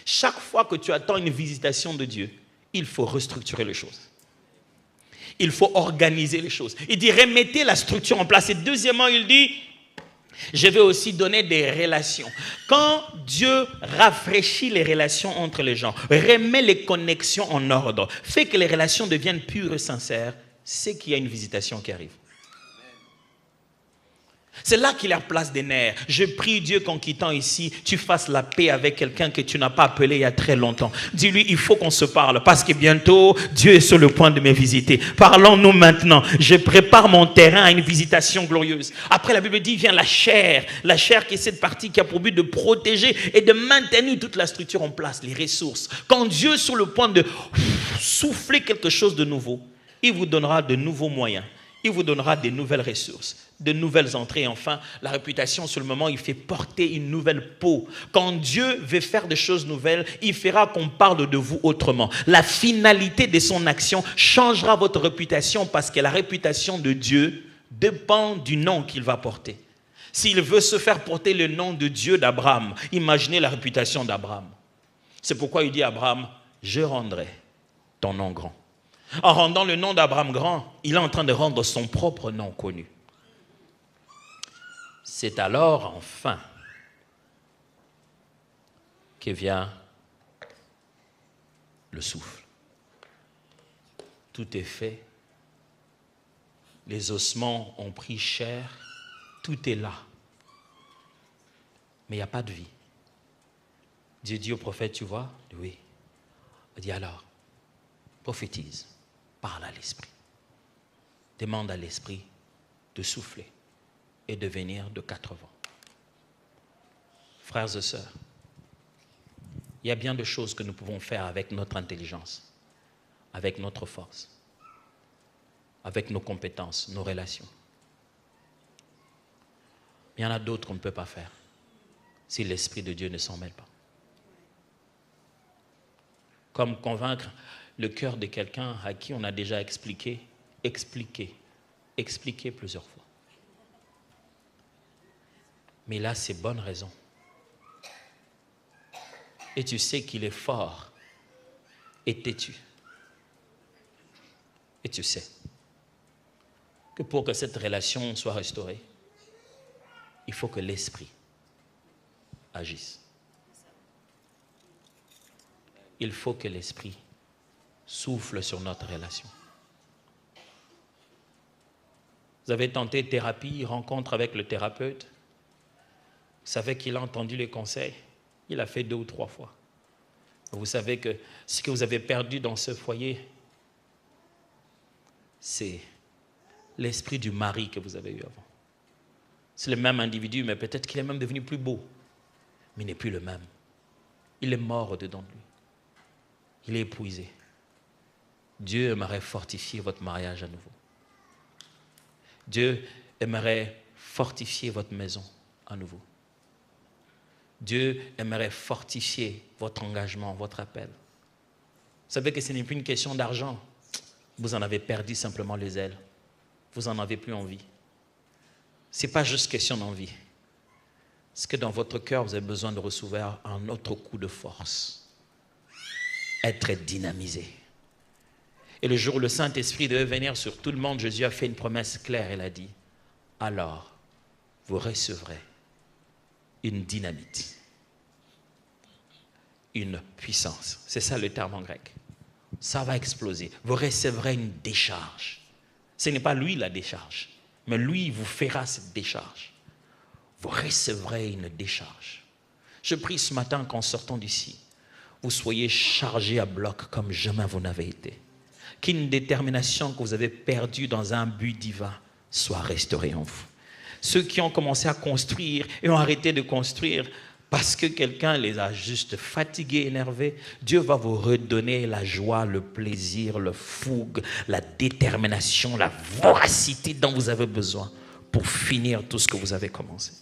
Chaque fois que tu attends une visitation de Dieu, il faut restructurer les choses. Il faut organiser les choses. Il dit, remettez la structure en place. Et deuxièmement, il dit, je vais aussi donner des relations. Quand Dieu rafraîchit les relations entre les gens, remet les connexions en ordre, fait que les relations deviennent pures et sincères, c'est qu'il y a une visitation qui arrive. C'est là qu'il y a place des nerfs. Je prie Dieu qu'en quittant ici, tu fasses la paix avec quelqu'un que tu n'as pas appelé il y a très longtemps. Dis-lui, il faut qu'on se parle parce que bientôt, Dieu est sur le point de me visiter. Parlons-nous maintenant. Je prépare mon terrain à une visitation glorieuse. Après, la Bible dit, vient la chair. La chair qui est cette partie qui a pour but de protéger et de maintenir toute la structure en place, les ressources. Quand Dieu est sur le point de souffler quelque chose de nouveau, il vous donnera de nouveaux moyens. Il vous donnera des nouvelles ressources, de nouvelles entrées. Enfin, la réputation, sur le moment, il fait porter une nouvelle peau. Quand Dieu veut faire des choses nouvelles, il fera qu'on parle de vous autrement. La finalité de son action changera votre réputation parce que la réputation de Dieu dépend du nom qu'il va porter. S'il veut se faire porter le nom de Dieu d'Abraham, imaginez la réputation d'Abraham. C'est pourquoi il dit à Abraham, je rendrai ton nom grand. En rendant le nom d'Abraham grand, il est en train de rendre son propre nom connu. C'est alors enfin que vient le souffle. Tout est fait. Les ossements ont pris chair. Tout est là. Mais il n'y a pas de vie. Dieu dit au prophète, tu vois? Oui. Il dit alors, prophétise. Parle à l'esprit. Demande à l'esprit de souffler et de venir de 4 vents. Frères et sœurs, il y a bien de choses que nous pouvons faire avec notre intelligence, avec notre force, avec nos compétences, nos relations. Il y en a d'autres qu'on ne peut pas faire si l'Esprit de Dieu ne s'en mêle pas. Comme convaincre le cœur de quelqu'un à qui on a déjà expliqué plusieurs fois. Mais là, c'est bonne raison. Et tu sais qu'il est fort et têtu. Et tu sais que pour que cette relation soit restaurée, il faut que l'Esprit agisse. Il faut que l'Esprit souffle sur notre relation. Vous avez tenté thérapie, rencontre avec le thérapeute. Vous savez qu'il a entendu les conseils. Il a fait 2 ou 3 fois. Vous savez que ce que vous avez perdu dans ce foyer, c'est l'esprit du mari que vous avez eu avant. C'est le même individu, mais peut-être qu'il est même devenu plus beau. Mais il n'est plus le même. Il est mort dedans de lui. Il est épuisé. Dieu aimerait fortifier votre mariage à nouveau. Dieu aimerait fortifier votre maison à nouveau. Dieu aimerait fortifier votre engagement, votre appel. Vous savez que ce n'est plus une question d'argent. Vous en avez perdu simplement les ailes. Vous n'en avez plus envie. Ce n'est pas juste question d'envie. C'est que dans votre cœur, vous avez besoin de recevoir un autre coup de force. Être dynamisé. Et le jour où le Saint-Esprit devait venir sur tout le monde, Jésus a fait une promesse claire. Il a dit, alors vous recevrez une dynamite, une puissance. C'est ça le terme en grec. Ça va exploser. Vous recevrez une décharge. Ce n'est pas lui la décharge, mais lui vous fera cette décharge. Vous recevrez une décharge. Je prie ce matin qu'en sortant d'ici, vous soyez chargés à bloc comme jamais vous n'avez été. Qu'une détermination que vous avez perdue dans un but divin soit restaurée en vous. Ceux qui ont commencé à construire et ont arrêté de construire parce que quelqu'un les a juste fatigués, énervés, Dieu va vous redonner la joie, le plaisir, le fougue, la détermination, la voracité dont vous avez besoin pour finir tout ce que vous avez commencé.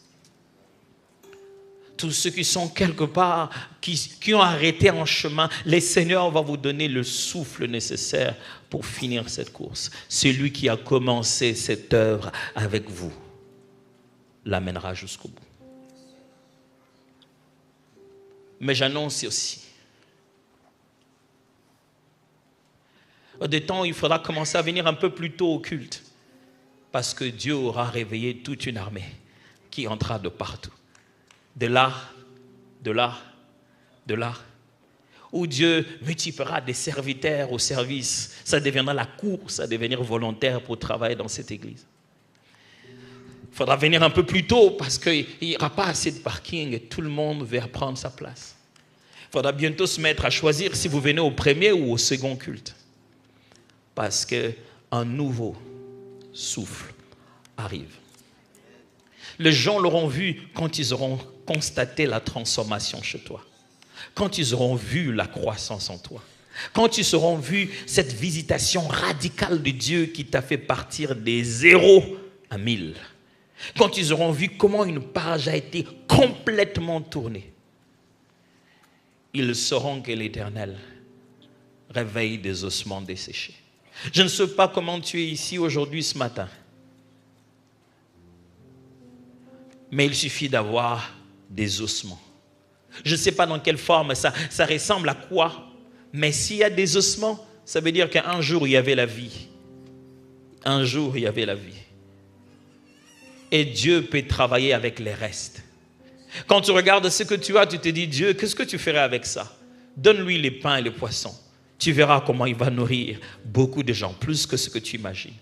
Tous ceux qui sont quelque part, qui ont arrêté en chemin, le Seigneur va vous donner le souffle nécessaire pour finir cette course. Celui qui a commencé cette œuvre avec vous l'amènera jusqu'au bout. Mais j'annonce aussi Des temps, il faudra commencer à venir un peu plus tôt au culte. Parce que Dieu aura réveillé toute une armée qui entrera de partout. De là, où Dieu multipliera des serviteurs au service. Ça deviendra la course à devenir volontaire pour travailler dans cette église. Il faudra venir un peu plus tôt parce qu'il n'y aura pas assez de parking et tout le monde va prendre sa place. Il faudra bientôt se mettre à choisir si vous venez au premier ou au second culte. Parce qu'un nouveau souffle arrive. Les gens l'auront vu quand ils auront constaté la transformation chez toi. Quand ils auront vu la croissance en toi. Quand ils auront vu cette visitation radicale de Dieu qui t'a fait partir des 0 à 1000. Quand ils auront vu comment une page a été complètement tournée. Ils sauront que l'Éternel réveille des ossements desséchés. Je ne sais pas comment tu es ici aujourd'hui ce matin. Mais il suffit d'avoir des ossements. Je ne sais pas dans quelle forme ça ressemble à quoi. Mais s'il y a des ossements, ça veut dire qu'un jour il y avait la vie. Un jour il y avait la vie. Et Dieu peut travailler avec les restes. Quand tu regardes ce que tu as, tu te dis, Dieu, qu'est-ce que tu ferais avec ça? Donne-lui les pains et les poissons. Tu verras comment il va nourrir beaucoup de gens, plus que ce que tu imagines.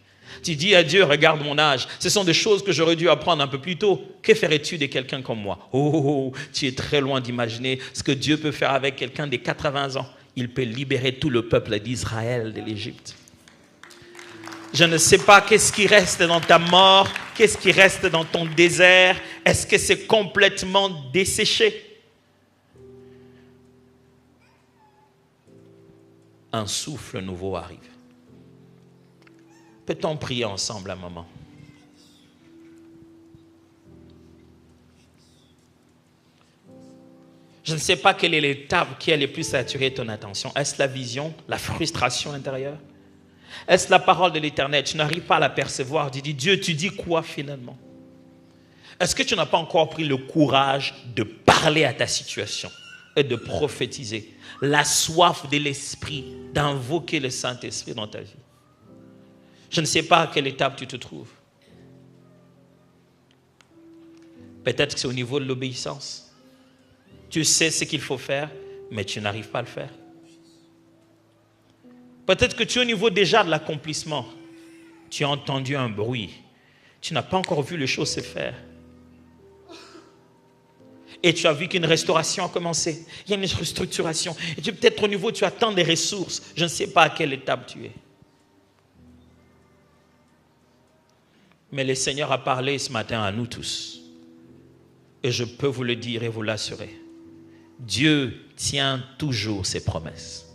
Tu dis à Dieu, regarde mon âge, ce sont des choses que j'aurais dû apprendre un peu plus tôt. Que ferais-tu de quelqu'un comme moi? Oh, tu es très loin d'imaginer ce que Dieu peut faire avec quelqu'un de 80 ans. Il peut libérer tout le peuple d'Israël de l'Égypte. Je ne sais pas qu'est-ce qui reste dans ta mort, qu'est-ce qui reste dans ton désert. Est-ce que c'est complètement desséché? Un souffle nouveau arrive. Peut-on prier ensemble un moment? Je ne sais pas quelle est l'étape qui a le plus attiré ton attention. Est-ce la vision, la frustration intérieure? Est-ce la parole de l'Éternel? Tu n'arrives pas à la percevoir. Tu dis, Dieu, tu dis quoi finalement? Est-ce que tu n'as pas encore pris le courage de parler à ta situation et de prophétiser? La soif de l'Esprit, d'invoquer le Saint-Esprit dans ta vie. Je ne sais pas à quelle étape tu te trouves. Peut-être que c'est au niveau de l'obéissance. Tu sais ce qu'il faut faire, mais tu n'arrives pas à le faire. Peut-être que tu es au niveau déjà de l'accomplissement. Tu as entendu un bruit. Tu n'as pas encore vu les choses se faire. Et tu as vu qu'une restauration a commencé. Il y a une restructuration. Et tu peut-être au niveau, tu attends des ressources. Je ne sais pas à quelle étape tu es. Mais le Seigneur a parlé ce matin à nous tous. Et je peux vous le dire et vous l'assurer. Dieu tient toujours ses promesses.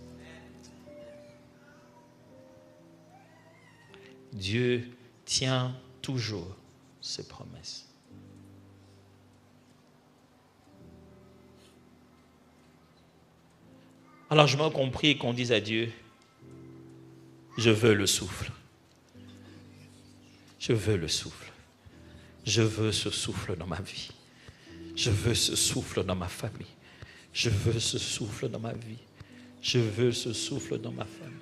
Dieu tient toujours ses promesses. Alors je m'ai compris qu'on dise à Dieu, je veux le souffle. Je veux le souffle. Je veux ce souffle dans ma vie. Je veux ce souffle dans ma famille. Je veux ce souffle dans ma vie. Je veux ce souffle dans ma famille.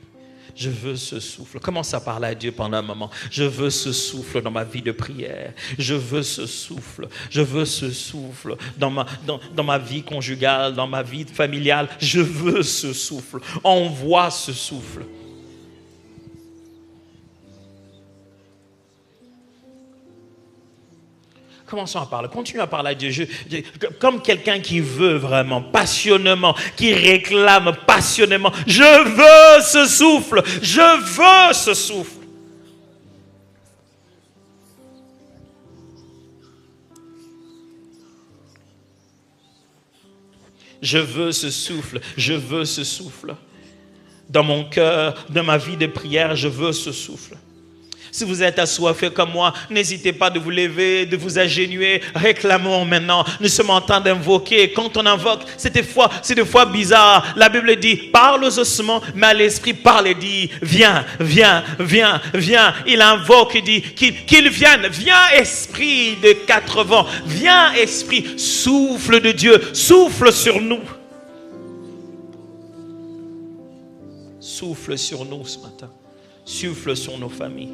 Je veux ce souffle. Commence à parler à Dieu pendant un moment. Je veux ce souffle dans ma vie de prière. Je veux ce souffle. Je veux ce souffle dans ma vie conjugale, dans ma vie familiale. Je veux ce souffle. Envoie ce souffle. Commençons à parler. Continue à parler à Dieu. Comme quelqu'un qui veut vraiment, passionnément, qui réclame passionnément. Je veux ce souffle. Je veux ce souffle. Je veux ce souffle. Je veux ce souffle. Dans mon cœur, dans ma vie de prière, je veux ce souffle. Si vous êtes assoiffé comme moi, n'hésitez pas de vous lever, de vous agenouiller. Réclamons maintenant. Nous sommes en train d'invoquer. Quand on invoque, c'est des fois bizarre. La Bible dit, parle aux ossements, mais à l'esprit parle et dit, viens, viens, viens, viens. Il invoque et dit, qu'il vienne. Viens, esprit de 4 vents. Viens, esprit, souffle de Dieu. Souffle sur nous. Souffle sur nous ce matin. Souffle sur nos familles.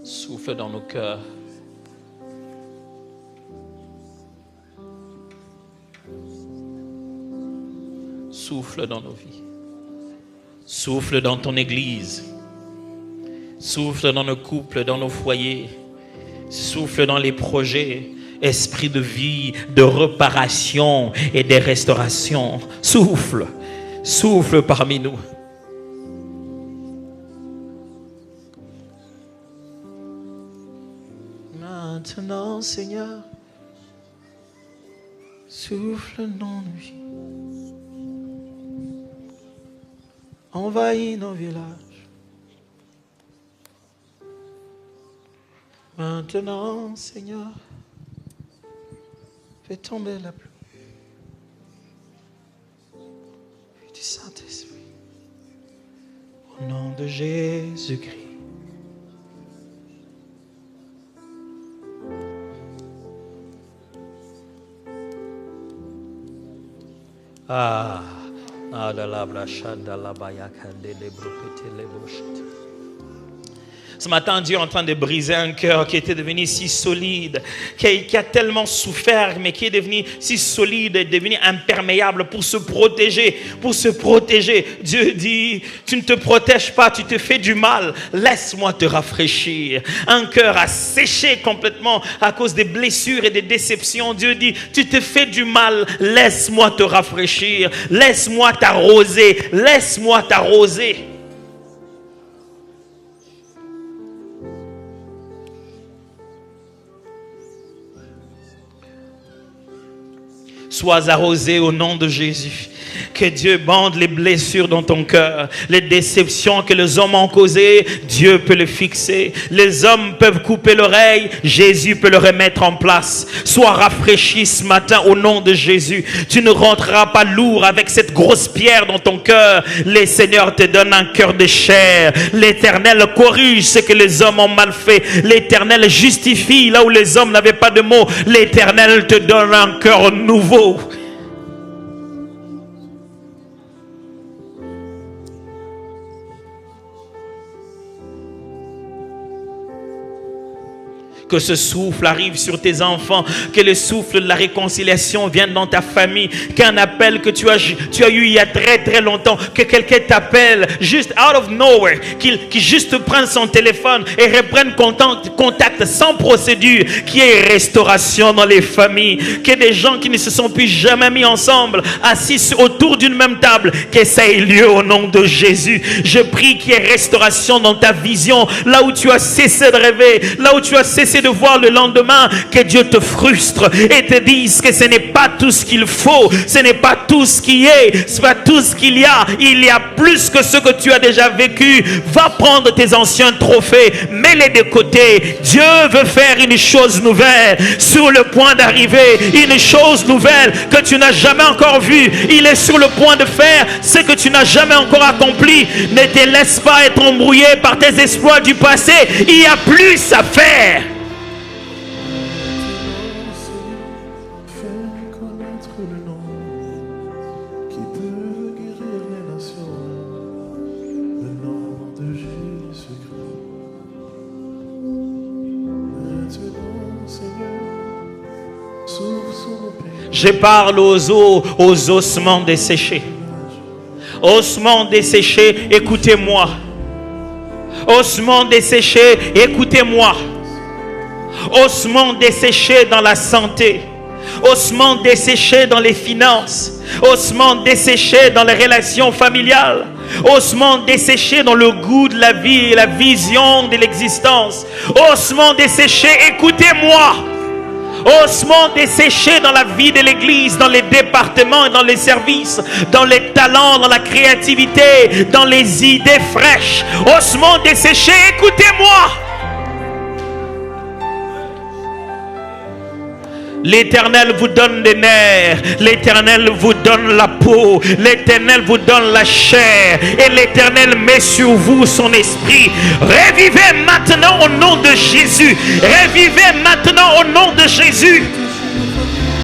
Souffle dans nos cœurs. Souffle dans nos vies. Souffle dans ton église. Souffle dans nos couples, dans nos foyers. Souffle dans les projets. Esprit de vie, de réparation et de restauration. Souffle. Souffle parmi nous. Maintenant, Seigneur, souffle dans nos vies. Envahis nos villages. Maintenant, Seigneur, fais tomber la pluie. Et du Saint-Esprit. Au nom de Jésus-Christ. Ah, ce matin, Dieu est en train de briser un cœur qui était devenu si solide, qui a tellement souffert, mais qui est devenu si solide, est devenu imperméable pour se protéger, Dieu dit, tu ne te protèges pas, tu te fais du mal, laisse-moi te rafraîchir. Un cœur asséché complètement à cause des blessures et des déceptions. Dieu dit, tu te fais du mal, laisse-moi te rafraîchir, laisse-moi t'arroser, laisse-moi t'arroser. Sois arrosé au nom de Jésus. Que Dieu bande les blessures dans ton cœur. Les déceptions que les hommes ont causées, Dieu peut les fixer. Les hommes peuvent couper l'oreille, Jésus peut le remettre en place. Sois rafraîchi ce matin au nom de Jésus. Tu ne rentreras pas lourd avec cette grosse pierre dans ton cœur. Le Seigneur te donne un cœur de chair. L'Éternel corrige ce que les hommes ont mal fait. L'Éternel justifie là où les hommes n'avaient pas de mots. L'Éternel te donne un cœur nouveau. Que ce souffle arrive sur tes enfants, que le souffle de la réconciliation vienne dans ta famille, qu'un appel que tu as eu il y a très très longtemps, que quelqu'un t'appelle juste out of nowhere, qu'il juste prenne son téléphone et reprenne contact sans procédure, qu'il y ait restauration dans les familles, que des gens qui ne se sont plus jamais mis ensemble, assis autour d'une même table, que ça ait lieu au nom de Jésus. Je prie qu'il y ait restauration dans ta vision, là où tu as cessé de rêver, là où tu as cessé de voir le lendemain, que Dieu te frustre et te dise que ce n'est pas tout ce qu'il faut, ce n'est pas tout ce qui est, ce n'est pas tout ce qu'il y a. Il y a plus que ce que tu as déjà vécu. Va prendre tes anciens trophées, mets-les de côté. Dieu veut faire une chose nouvelle sur le point d'arriver, une chose nouvelle que tu n'as jamais encore vue. Il est sur le point de faire ce que tu n'as jamais encore accompli. Ne te laisse pas être embrouillé par tes exploits du passé. Il y a plus à faire. Je parle aux ossements desséchés. Ossements desséchés, écoutez-moi. Ossements desséchés, écoutez-moi. Ossements desséchés dans la santé. Ossements desséchés dans les finances. Ossements desséchés dans les relations familiales. Ossements desséchés dans le goût de la vie et la vision de l'existence. Ossements desséchés, écoutez-moi. Ossements desséchés dans la vie de l'église, dans les départements et dans les services, dans les talents, dans la créativité, dans les idées fraîches. Ossements desséchés, écoutez-moi. L'Éternel vous donne les nerfs, l'Éternel vous donne la peau, l'Éternel vous donne la chair et l'Éternel met sur vous son esprit. Revivez maintenant au nom de Jésus. Revivez maintenant au nom de Jésus.